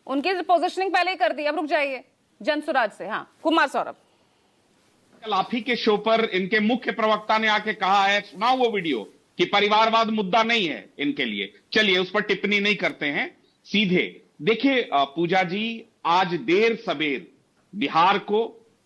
उनकी पोजिशनिंग पहले ही कर दी। अब रुक जाइए, जनसुराज से। हाँ, कुमार सौरभ। कल आप ही के शो पर इनके मुख्य प्रवक्ता ने आके कहा है, सुनाओ वो वीडियो, कि परिवारवाद मुद्दा नहीं है इनके लिए। चलिए उस पर टिप्पणी नहीं करते हैं, सीधे देखिए पूजा जी, आज देर सवेर बिहार को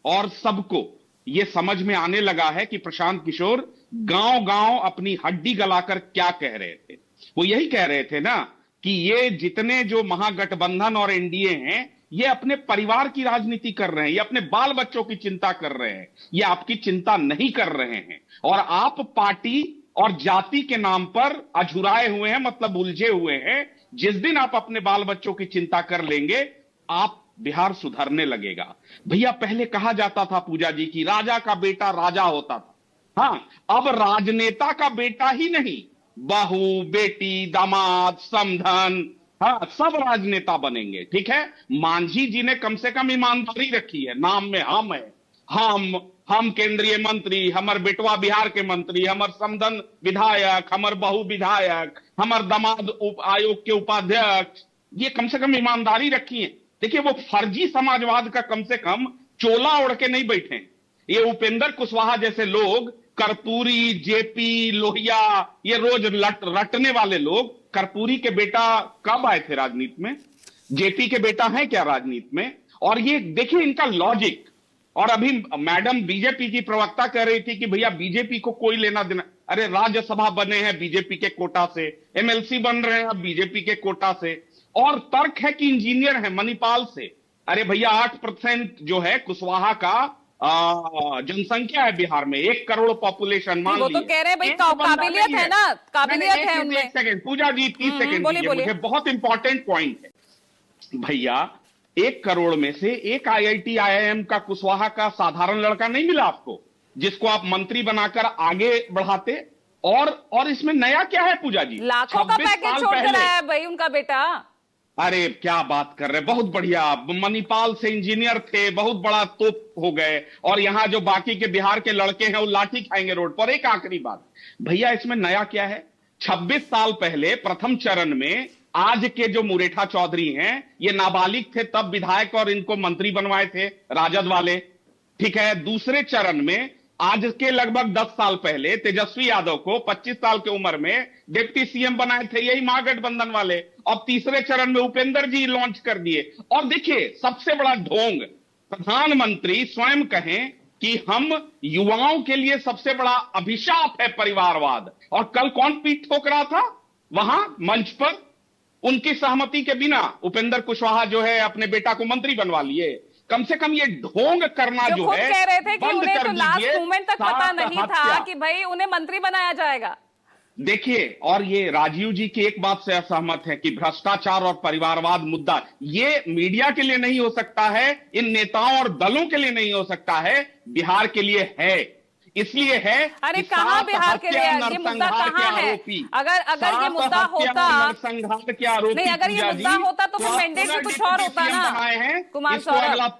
और सबको यह समझ में आने लगा है कि प्रशांत किशोर गांव गांव अपनी हड्डी गलाकर क्या कह रहे थे। वो यही कह रहे थे ना कि ये जितने जो महागठबंधन और एनडीए हैं, ये अपने परिवार की राजनीति कर रहे हैं, ये अपने बाल बच्चों की चिंता कर रहे हैं, ये आपकी चिंता नहीं कर रहे हैं। और आप पार्टी और जाति के नाम पर अझुराए हुए हैं, मतलब उलझे हुए हैं। जिस दिन आप अपने बाल बच्चों की चिंता कर लेंगे, आप बिहार सुधरने लगेगा। भैया पहले कहा जाता था पूजा जी की राजा का बेटा राजा होता था। हाँ, अब राजनेता का बेटा ही नहीं, बहू, बेटी, दामाद, समधन, हाँ, सब राजनेता बनेंगे। ठीक है, मांझी जी ने कम से कम ईमानदारी रखी है, नाम में हम है। हम केंद्रीय मंत्री, हमर बेटवा बिहार के मंत्री, हमर समधन विधायक, हमर बहू विधायक, हमर दामाद आयोग के उपाध्यक्ष, ये कम से कम ईमानदारी रखी है। देखिए वो फर्जी समाजवाद का कम से कम चोला ओढ़ के नहीं बैठे। ये उपेंद्र कुशवाहा जैसे लोग, कर्पूरी, जेपी, लोहिया, ये रोज रटने वाले लोग। कर्पूरी के बेटा कब आए थे राजनीति में? जेपी के बेटा है क्या राजनीति में? और ये देखिए इनका लॉजिक। और अभी मैडम बीजेपी की प्रवक्ता कह रही थी कि भैया बीजेपी को कोई लेना देना। अरे राज्यसभा बने हैं बीजेपी के कोटा से, एमएलसी बन रहे हैं बीजेपी के कोटा से, और तर्क है कि इंजीनियर है मणिपाल से। अरे भैया 8% जो है कुशवाहा का जनसंख्या है बिहार में, 1 करोड़ पॉपुलेशन मान लीजिए। वो तो कह रहे हैं भाई काबिलियत है ना, काबिलियत है उनमें। 1 सेकंड पूजा जी, 30 सेकंड मुझे, बहुत इंपॉर्टेंट पॉइंट है भैया। 1 करोड़ में से एक आईआईटी आईआईएम का कुशवाहा का साधारण लड़का नहीं मिला आपको, जिसको आप मंत्री बनाकर आगे बढ़ाते। और इसमें नया क्या है पूजा जी? लाखों का पैकेज छोड़कर आया है भाई उनका बेटा। अरे क्या बात कर रहे, बहुत बढ़िया। मणिपाल से इंजीनियर थे, बहुत बड़ा तोप हो गए। और यहां जो बाकी के बिहार के लड़के हैं वो लाठी खाएंगे रोड पर। एक आखिरी बात भैया, इसमें नया क्या है? 26 साल पहले प्रथम चरण में आज के जो मुरेठा चौधरी हैं, ये नाबालिग थे तब विधायक, और इनको मंत्री बनवाए थे राजद वाले। ठीक है, दूसरे चरण में आज के लगभग 10 साल पहले तेजस्वी यादव को 25 साल की उम्र में डिप्टी सीएम बनाए थे यही महागठबंधन वाले। अब तीसरे चरण में उपेंद्र जी लॉन्च कर दिए। और देखिए सबसे बड़ा ढोंग, प्रधानमंत्री स्वयं कहें कि हम युवाओं के लिए सबसे बड़ा अभिशाप है परिवारवाद। और कल कौन पीठ ठोक रहा था वहां मंच पर? उनकी सहमति के बिना उपेंद्र कुशवाहा जो है अपने बेटा को मंत्री बनवा लिए। कम से कम ये ढोंग करना जो है, कह रहे थे कि उन्हें तो लास्ट मोमेंट तक पता नहीं था कि भाई उन्हें मंत्री बनाया जाएगा। देखिए, और ये राजीव जी की एक बात से असहमत है कि भ्रष्टाचार और परिवारवाद मुद्दा ये मीडिया के लिए नहीं हो सकता है, इन नेताओं और दलों के लिए नहीं हो सकता है, बिहार के लिए है। इसलिए है। अरे कहां बिहार के लिए? ये मुद्दा कहां है? अगर ये मुद्दा होता, संघात के आरोपी नहीं, अगर ये मुद्दा होता तो फिर मैंडेट भी कुछ और होता ना कुमार सौरभ।